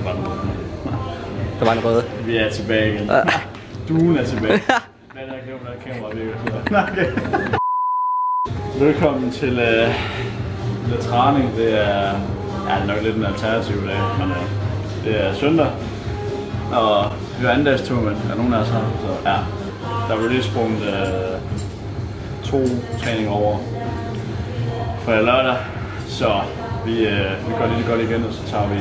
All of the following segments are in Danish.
var den røde. Der var en røde. Vi er tilbage igen. Ja. Duen er tilbage. Hvad er der kamera virker? Velkommen til lidt træning. Det er nok lidt en alternativ dag, men det er søndag. Og vi har andendagstur, men er nogen af os her. Så ja, der blev lige sprunget 2 træninger over fra lørdag. Så vi gør lige godt igen, og så tager vi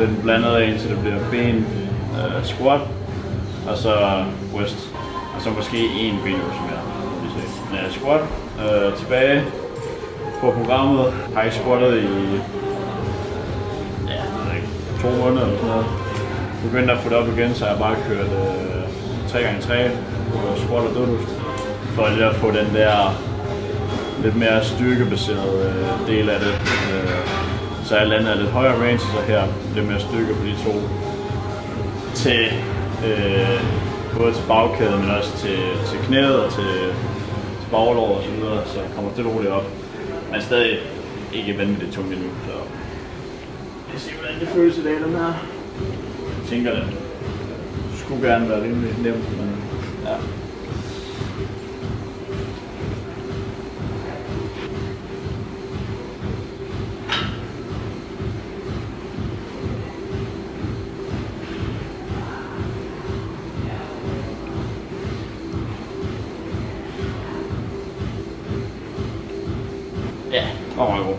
den blandede en, så det bliver ben, squat, og så bryst, og så måske en benøvelse mere. Men squat tilbage på programmet. Har ikke squattet i 2 måneder eller sådan noget. Begyndte at få det op igen, så jeg har bare kørt 3x3 på squat og dødløft, for lige at få den der lidt mere styrkebaserede del af det. Så jeg lander lidt højere range, så her lidt mere styrke på de 2. Til både til bagkæden, men også til knæet og til baglår og så videre, så kommer det roligt op. Men stadig ikke vanvittigt tungt endnu. Så vi ser, hvordan det føles i dag, den her. Jeg tænker, det skulle gerne være rimelig nemt, men ja. Ja, det var meget god.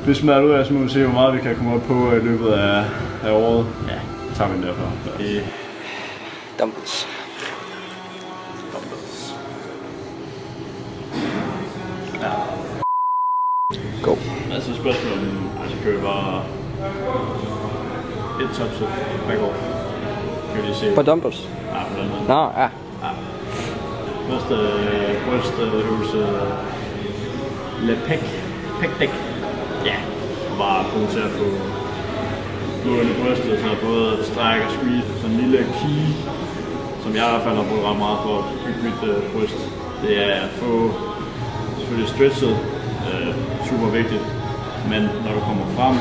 Vi smadrer ud af, så må vi se, hvor meget vi kan komme op på i løbet af året. Ja, tager vi den derfra. Dumbbells. Ja. Go. Altså spørgsmålet om, altså kører bare et topset back off. Kan vi lige se. På dumbbells? Ja, på den måde. Nå, ja. Første brystøvelse. Le pec dæk. Ja, bare god til at få blod i brystet, så både stræk og squeeze. Sådan en lille key, som jeg i hvert fald har brugt ret meget for at bygge mit bryst. Det er at få selvfølgelig stretchet, super vigtigt. Men når du kommer frem,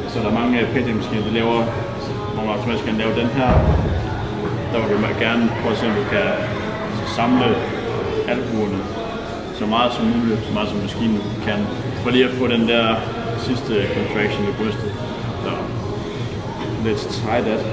så er der mange pædemaskiner, der laver, hvor man automatisk kan lave den her. Der vil du gerne prøve at se, om du kan samle albuerne så meget som muligt, så meget som maskinen kan, for lige at få den der sidste contraction i brystet. Så let's try that.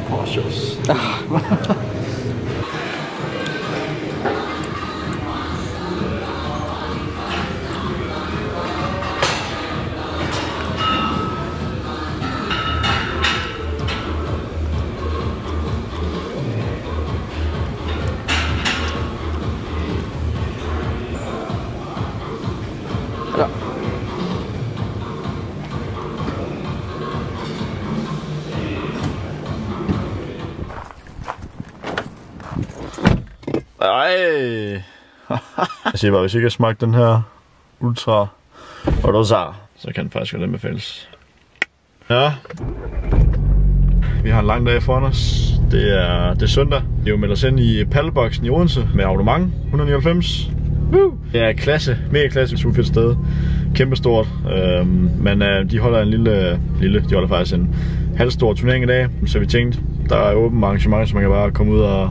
Cautious. Ej. Jeg siger bare, hvis I ikke har smagt den her Ultra Odosar, så kan den faktisk være den med fælles. Ja. Vi har en lang dag foran os. Det er søndag. Det er jo meldt os ind i paddleboxen i Odense med abonnement 199. Det er klasse, mega klasse, super fedt sted. Kæmpestort. Men de holder en de holder faktisk en halvstor turnering i dag. Så vi tænkte, der er åbent arrangement, så man kan bare komme ud og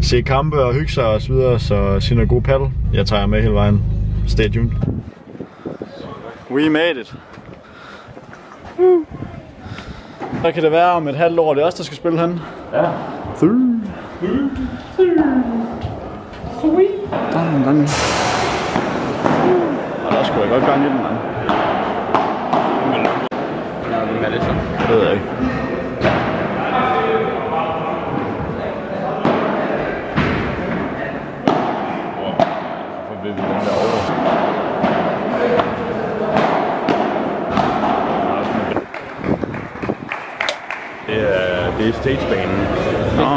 se kampe og hygge sig og så videre. Så sig noget god paddle. Jeg tager jer med hele vejen. Stay tuned. We made it. Hvad kan det være om et halvt år? Det er os, der skal spille han. Ja. Der er en gang. Og der skulle jeg godt gang i den, mand. Hvad er det så? Det ved jeg ikke. Hvor vil vi den derovre? Det er stagebanen. Nå.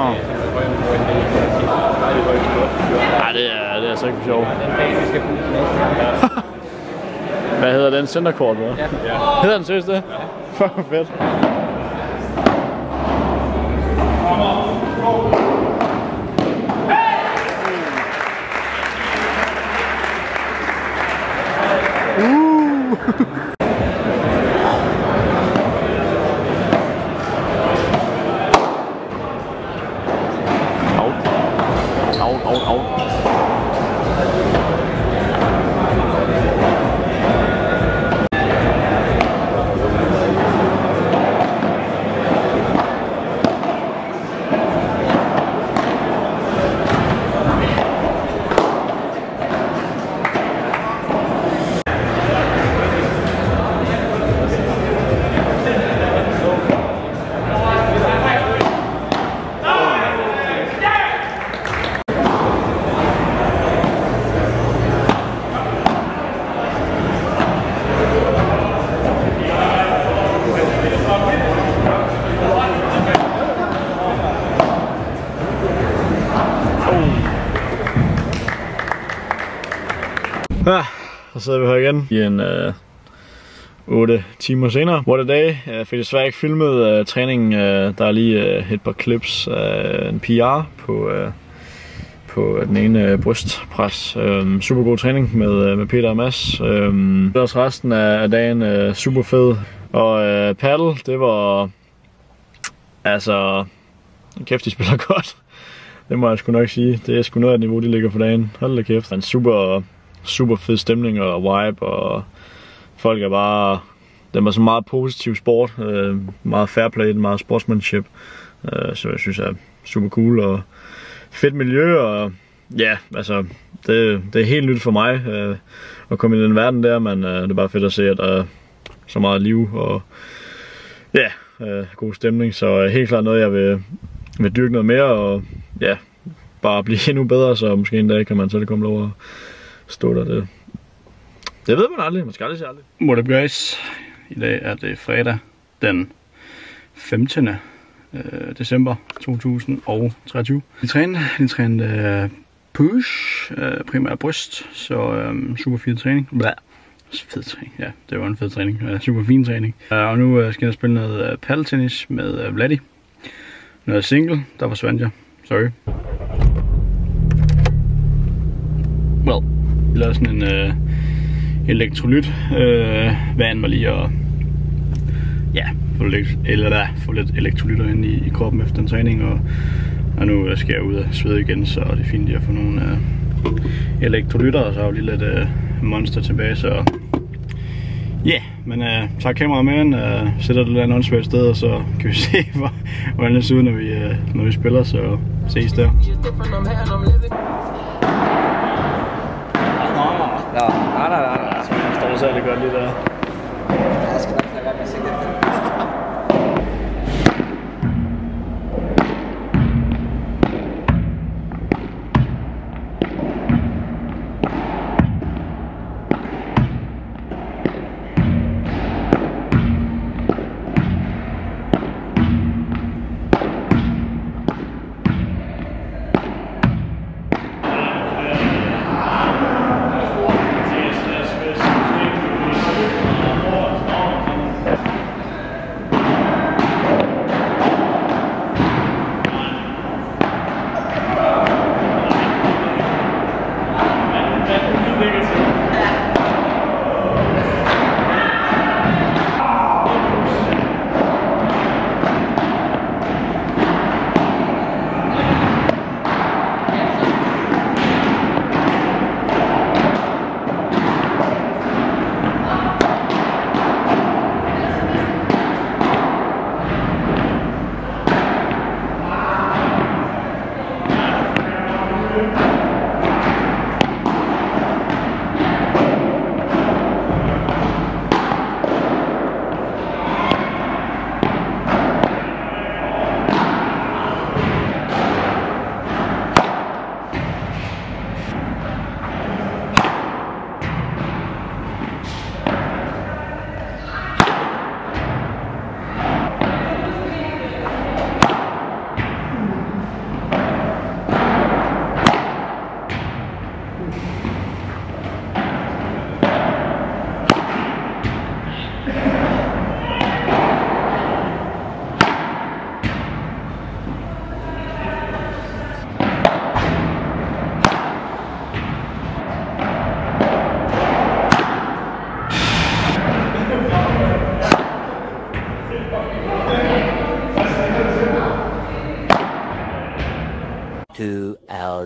Ja, det er altså ikke for sjov. Den bane, vi skal bruge. Hvad hedder den? Centercourt, hvad? Ja. Hedder den seriøst det? Ja. Fuck, fedt. Ja, så sidder vi her igen i en 8 timer senere. What a day. Jeg fik desværre ikke filmet træningen. Der er lige et par clips af en PR på den ene brystpres. Super god træning med Peter og Mads. Også resten af dagen super fed. Og paddle, det var altså kæft, de spiller godt. Det må jeg sgu nok sige. Det er sgu noget af niveau, de ligger for dagen. Hold da kæft. En super fed stemning og vibe, og folk er bare, det er så meget positiv sport, meget fair play, meget sportsmanship, så jeg synes er super cool og fedt miljø, og ja, altså det er helt nyt for mig at komme i den verden der, men det er bare fedt at se, at der er så meget liv og ja, god stemning, så helt klart noget jeg vil dyrke noget mere, og ja, bare blive endnu bedre, så måske en dag kan man selv komme lov at stå der. Det ved man aldrig, man skal aldrig sige aldrig. What up guys? I dag er det fredag den 15. december 2023. Vi trænede push, primært bryst, så super fed træning. Fed træning, ja, det var en fed træning. Super fin træning. Og nu skal jeg spille noget paddeltennis med Vladdy. Noget single, der forsvandt jeg. Sorry. Well, vi lavede sådan en elektrolyt vand mig lige og ja, få lidt elektrolytter ind i kroppen efter en træning, og nu skal jeg ud og svede igen, så det er fint at få nogle elektrolytter, og så har vi lige lidt monster tilbage, så ja, men tager kameraet med ind, sætter det der en åndssvagt sted, og så kan vi se, hvordan det ser ud, når vi spiller, så ses der. Ja, nej. Jeg står særlig godt lige der. Jeg skal nok lade være med at sigte efter det.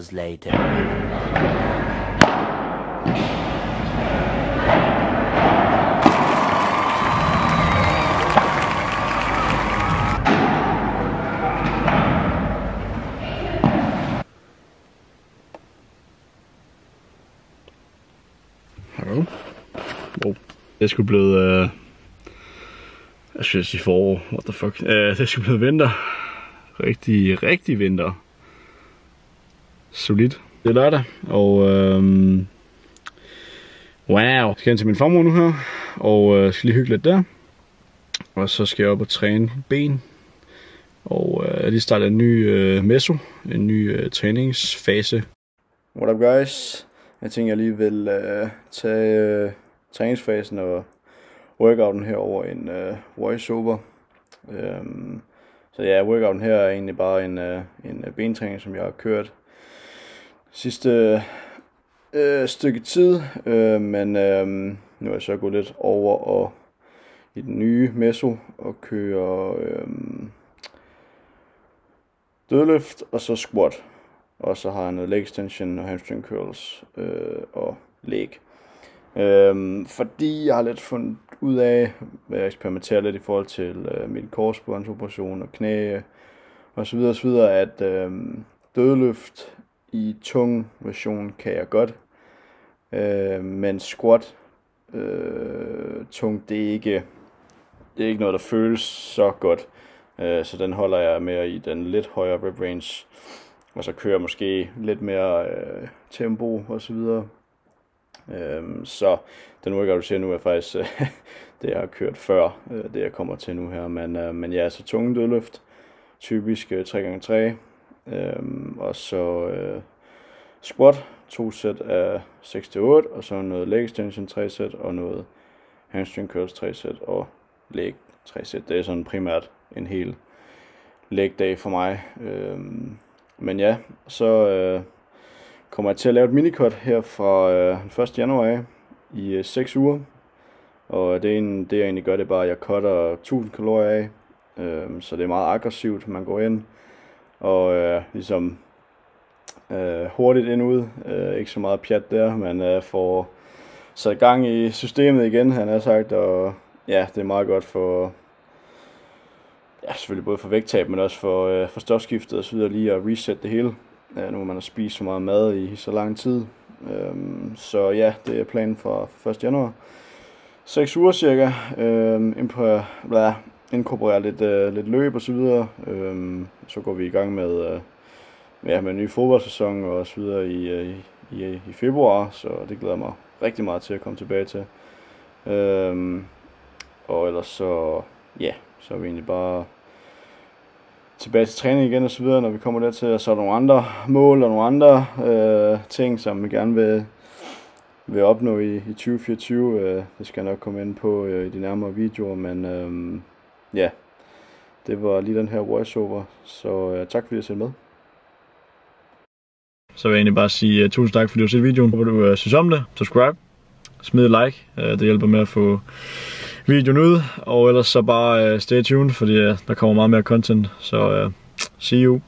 hours later. Hallo? Wow. Det er sgu blevet... jeg synes i forår. What the fuck? Det er sgu blevet vinter. Rigtig vinter. Solidt. Det er lørdag, og wow. Jeg skal ind til min farmor nu her, og skal lige hygge lidt der. Og så skal jeg op og træne ben. Og jeg lige startet en ny meso, en ny træningsfase. What up guys? Jeg tænker jeg lige vil tage træningsfasen og workouten her over en voiceover. Så ja, workouten her er egentlig bare en bentræning, som jeg har kørt sidste stykke tid, men nu er jeg så gået lidt over og i den nye meso og køre dødløft og så squat, og så har jeg noget leg extension og hamstring curls og leg. Fordi jeg har lidt fundet ud af, at jeg eksperimenterer lidt i forhold til min korsbåndsoperation og knæ og så videre, at dødløft i tung version kan jeg godt, men squat tung, det er ikke noget, der føles så godt, så den holder jeg mere i den lidt højere rep range, og så kører jeg måske lidt mere tempo og så videre. Så den workout du ser nu er faktisk det jeg har kørt før, det jeg kommer til nu her, men ja, så tunge dødløft, typisk 3x3, og så squat, 2 sæt af 6-8, og så noget leg extension 3 sæt, og noget hamstring curls 3 sæt, og leg 3 sæt. Det er sådan primært en hel leg dag for mig, men ja, så kommer jeg til at lave et minicut her fra 1. januar af i 6 uger. Og det jeg egentlig gør, det er bare, at jeg cutter 1000 kalorier af. Så det er meget aggressivt, man går ind og ligesom hurtigt ind ud. Ikke så meget pjat der, men får sat gang i systemet igen, han har sagt. Og ja, det er meget godt for, ja, selvfølgelig både for vægttab, men også for stofskiftet og så videre, lige at reset det hele. Nu man har spist så meget mad i så lang tid. Så ja, det er planen for 1. januar. 6 uger cirka. Inkorporere lidt løb og så videre. Så går vi i gang med en ny fodboldsæson og så videre i februar. Så det glæder mig rigtig meget til at komme tilbage til. Og ellers så, ja, så er vi egentlig bare tilbage til træning igen og så videre, når vi kommer dertil, og så er der nogle andre mål og nogle andre ting, som vi gerne vil opnå i 2024. Det skal jeg nok komme ind på i de nærmere videoer, men ja, det var lige den her voiceover, så tak fordi du så med. Så vil jeg egentlig bare sige tusind tak fordi du har set videoen. Håber du synes om det. Subscribe, smid et like, det hjælper med at få videoen ud, og ellers så bare stay tuned, fordi der kommer meget mere content, så see you.